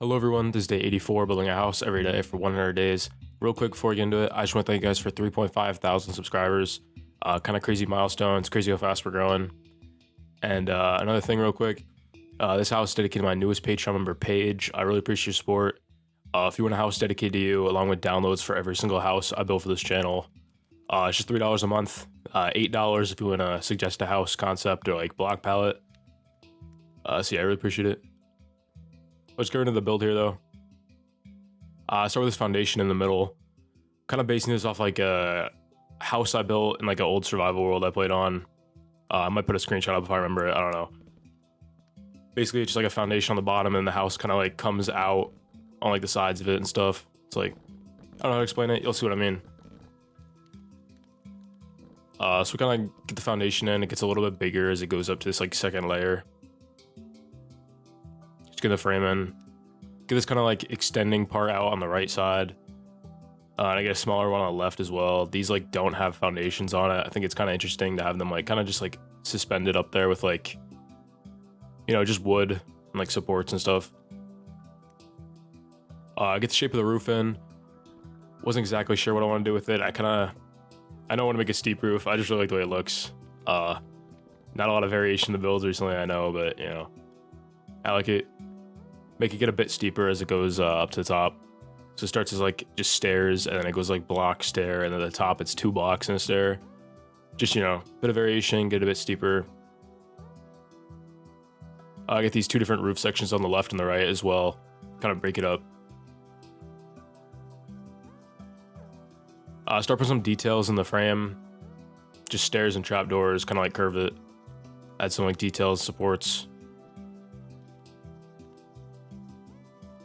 Hello everyone, this is day 84, building a house every day for 100 days. Real quick before we get into it, I just want to thank you guys for 3.5 thousand subscribers. Kind of crazy milestone, it's crazy how fast we're growing. And another thing real quick, this house is dedicated to my newest Patreon member, Paige. I really appreciate your support. If you want a house dedicated to you, along with downloads for every single house I built for this channel, it's just $3 a month, $8 if you want to suggest a house concept or like block palette. So yeah, I really appreciate it. Let's go into the build here though. I start with this foundation in the middle, kind of basing this off like a house I built in like an old survival world I played on. I might put a screenshot up if I remember it, I don't know. Basically it's just like a foundation on the bottom and the house kind of like comes out on like the sides of it and stuff. It's like, I don't know how to explain it, you'll see what I mean. So we kind of get the foundation in, it gets a little bit bigger as it goes up to this like second layer. Just get the frame in. Get this kind of like extending part out on the right side. And I get a smaller one on the left as well. These like don't have foundations on it. I think it's kind of interesting to have them like kind of just like suspended up there with like, you know, just wood and like supports and stuff. I get the shape of the roof in. Wasn't exactly sure what I want to do with it. I know I want to make a steep roof. I just really like the way it looks. Not a lot of variation in the builds recently, I know, but you know, I like it. Make it get a bit steeper as it goes up to the top. So it starts as like just stairs, and then it goes like block stair, and then at the top it's 2 blocks and a stair. Just, you know, bit of variation, get a bit steeper. I get these 2 different roof sections on the left and the right as well. Kind of break it up. Start putting some details in the frame. Just stairs and trapdoors, kind of like curve it. Add some like details, supports.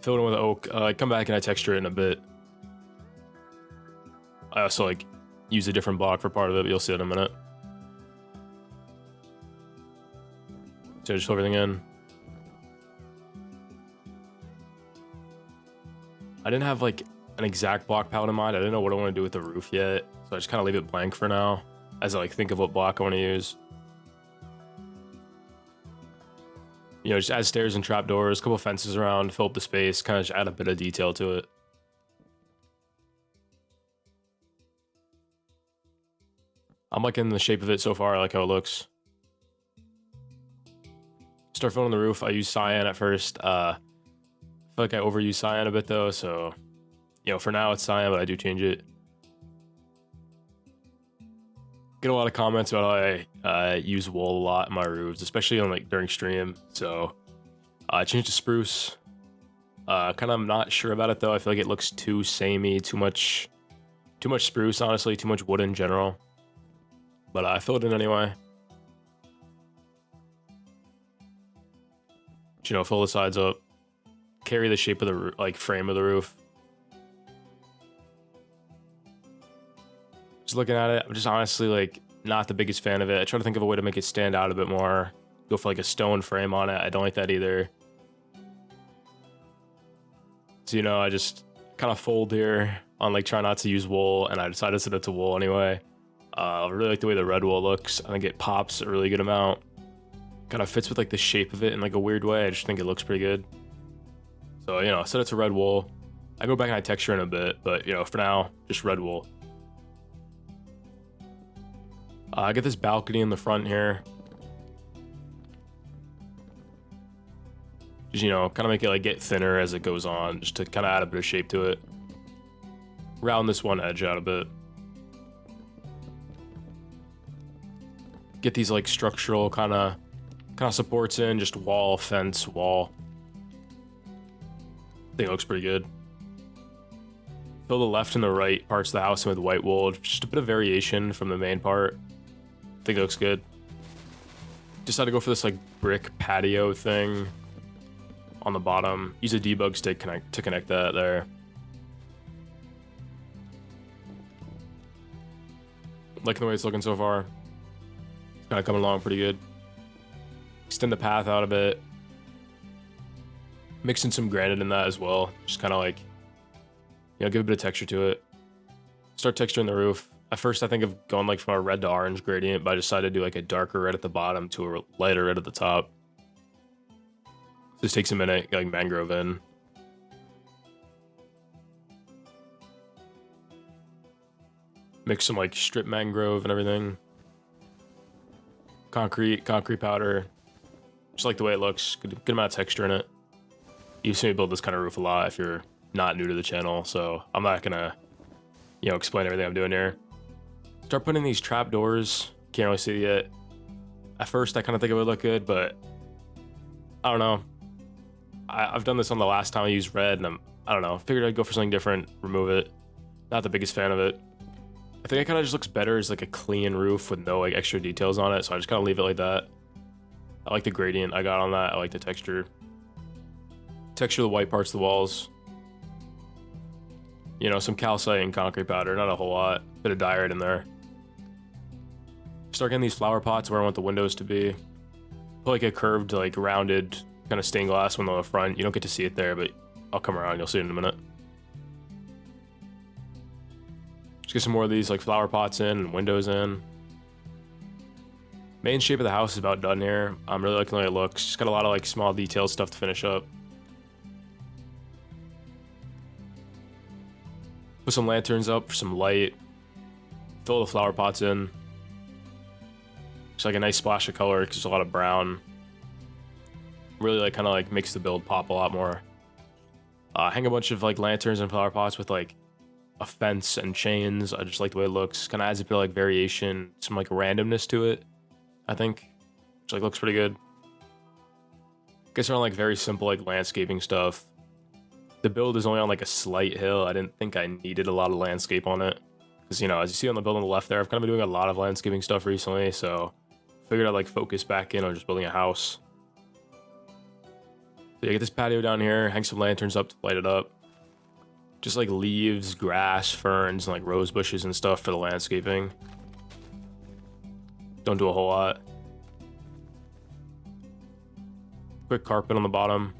Fill it in with oak. I come back and I texture it in a bit. I also like use a different block for part of it, but you'll see it in a minute. So just fill everything in. I didn't have like an exact block palette in mind. I didn't know what I want to do with the roof yet, so I just kind of leave it blank for now as I like think of what block I want to use. You know, just add stairs and trapdoors, a couple fences around, fill up the space, kind of just add a bit of detail to it. I'm liking the shape of it so far, I like how it looks. Start filling the roof. I use cyan at first. I feel like I overuse cyan a bit though, so you know, for now it's cyan, but I do change it. Get a lot of comments about how I use wool a lot in my roofs, especially on like during stream. So I changed to spruce. Kind of not sure about it though. I feel like it looks too samey, too much spruce, honestly, too much wood in general. But I fill it in anyway. You know, fill the sides up, carry the shape of the like frame of the roof. Just looking at it, I'm just honestly like not the biggest fan of it. I try to think of a way to make it stand out a bit more. Go for like a stone frame on it. I don't like that either. So, you know, I just kind of fold here on like try not to use wool, and I decided to set it to wool anyway. I really like the way the red wool looks. I think it pops a really good amount. Kind of fits with like the shape of it in like a weird way. I just think it looks pretty good. So, you know, I set it to red wool. I go back and I texture in a bit, but you know, for now, just red wool. I get this balcony in the front here. Just, you know, kind of make it like get thinner as it goes on, just to kind of add a bit of shape to it. Round this one edge out a bit. Get these like structural kind of supports in, just wall, fence, wall. I think it looks pretty good. Fill the left and the right parts of the house in with white wool, just a bit of variation from the main part. I think it looks good. Decided to go for this like brick patio thing on the bottom. Use a debug stick to connect that there. Liking the way it's looking so far. It's kind of coming along pretty good. Extend the path out a bit. Mix in some granite in that as well. Just kind of like, you know, give a bit of texture to it. Start texturing the roof. At first I think of going like from a red to orange gradient, but I decided to do like a darker red at the bottom to a lighter red at the top. This takes a minute, like mangrove in. Mix some like strip mangrove and everything. Concrete powder. Just like the way it looks. Good amount of texture in it. You've seen me build this kind of roof a lot if you're not new to the channel, so I'm not gonna, explain everything I'm doing here. Start putting these trap doors. Can't really see it yet. At first, I kind of think it would look good, but I don't know. I've done this on the last time I used red, and I don't know. Figured I'd go for something different, remove it. Not the biggest fan of it. I think it kind of just looks better as like a clean roof with no like extra details on it, so I just kind of leave it like that. I like the gradient I got on that. I like the texture. Texture of the white parts of the walls. Some calcite and concrete powder, not a whole lot. Bit of diorite in there. Start getting these flower pots where I want the windows to be. Put like a curved, like rounded kind of stained glass window in the front. You don't get to see it there, but I'll come around. You'll see it in a minute. Just get some more of these like flower pots in and windows in. Main shape of the house is about done here. I'm really liking the way it looks. Just got a lot of like small detailed stuff to finish up. Put some lanterns up for some light. Fill the flower pots in. Just like a nice splash of color because there's a lot of brown. Really like kind of like makes the build pop a lot more. Hang a bunch of like lanterns and flower pots with like a fence and chains. I just like the way it looks. Kind of adds a bit of like variation, some like randomness to it, I think. Which like looks pretty good. Guess they're on like very simple like landscaping stuff. The build is only on like a slight hill. I didn't think I needed a lot of landscape on it. Because, as you see on the build on the left there, I've kind of been doing a lot of landscaping stuff recently. So figured I'd like focus back in on just building a house. So you get this patio down here, hang some lanterns up to light it up. Just like leaves, grass, ferns, and like rose bushes and stuff for the landscaping. Don't do a whole lot. Quick carpet on the bottom.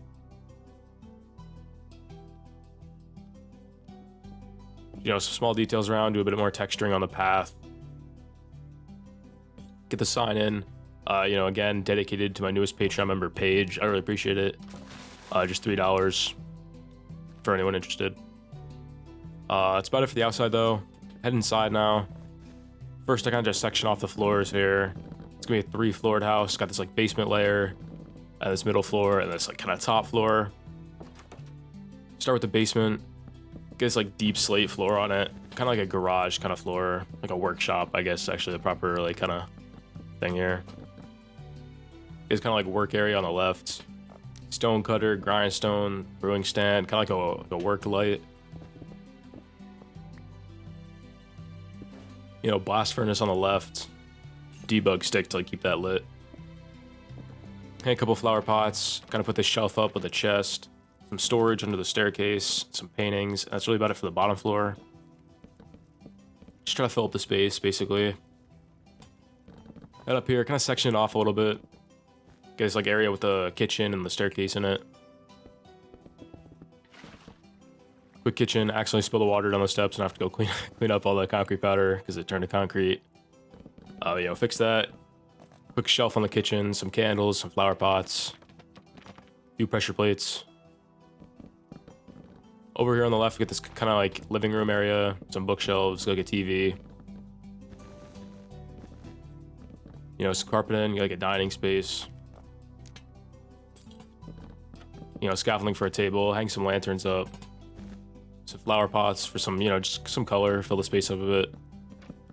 Some small details around, do a bit more texturing on the path. Get the sign in. Again, dedicated to my newest Patreon member, Paige. I really appreciate it. Just $3 for anyone interested. That's about it for the outside, though. Head inside now. First, I kind of just section off the floors here. It's gonna be a 3-floored house. Got this like basement layer, and this middle floor, and this like kind of top floor. Start with the basement. Get this like deep slate floor on it, kind of like a garage kind of floor, like a workshop, I guess. Actually, the proper like kind of thing here. It's kind of like work area on the left. Stone cutter, grindstone, brewing stand, kind of like a work light. Blast furnace on the left. Debug stick to like keep that lit. Hang a couple flower pots. Kind of put this shelf up with a chest. Some storage under the staircase, some paintings. That's really about it for the bottom floor. Just try to fill up the space, basically. Head up here, kind of section it off a little bit. Get this like area with the kitchen and the staircase in it. Quick kitchen, accidentally spilled the water down the steps and I have to go clean up all the concrete powder because it turned to concrete. Fix that. Quick shelf on the kitchen, some candles, some flower pots, a few pressure plates. Over here on the left, we get this kind of like living room area, some bookshelves, like a TV. Some carpeting, like a dining space. Scaffolding for a table, hang some lanterns up. Some flower pots for some, just some color, fill the space up a bit.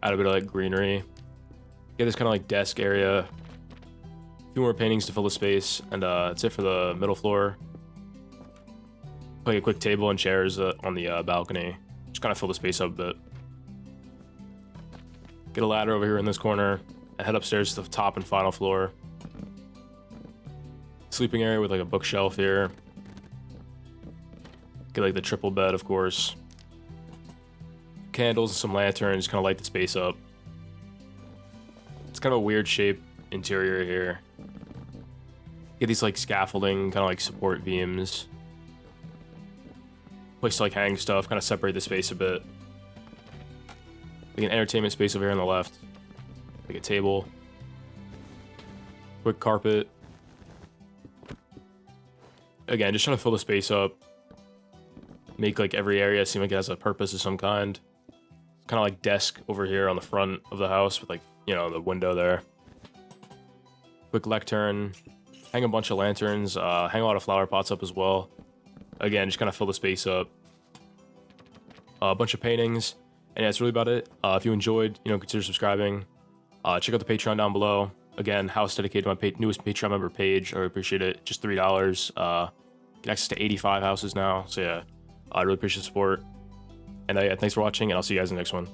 Add a bit of like greenery. Get this kind of like desk area. A few more paintings to fill the space, and that's it for the middle floor. Like a quick table and chairs on the balcony. Just kind of fill the space up a bit. Get a ladder over here in this corner and head upstairs to the top and final floor. Sleeping area with like a bookshelf here. Get like the triple bed, of course. Candles and some lanterns, kind of light the space up. It's kind of a weird shape interior here. Get these like scaffolding, kind of like support beams. Place to like hang stuff, kind of separate the space a bit. Like an entertainment space over here on the left. Like a table. Quick carpet. Again, just trying to fill the space up. Make like every area seem like it has a purpose of some kind. kind of like desk over here on the front of the house with like, you know, the window there. Quick lectern, hang a bunch of lanterns, hang a lot of flower pots up as well. Again, just kind of fill the space up. A bunch of paintings, and yeah, that's really about it. If you enjoyed, you know, consider subscribing. Check out the Patreon down below. Again, house dedicated to my newest Patreon member, Paige. I really appreciate it. Just $3. Get access to 85 houses now. So yeah, I really appreciate the support. And yeah, thanks for watching, and I'll see you guys in the next one.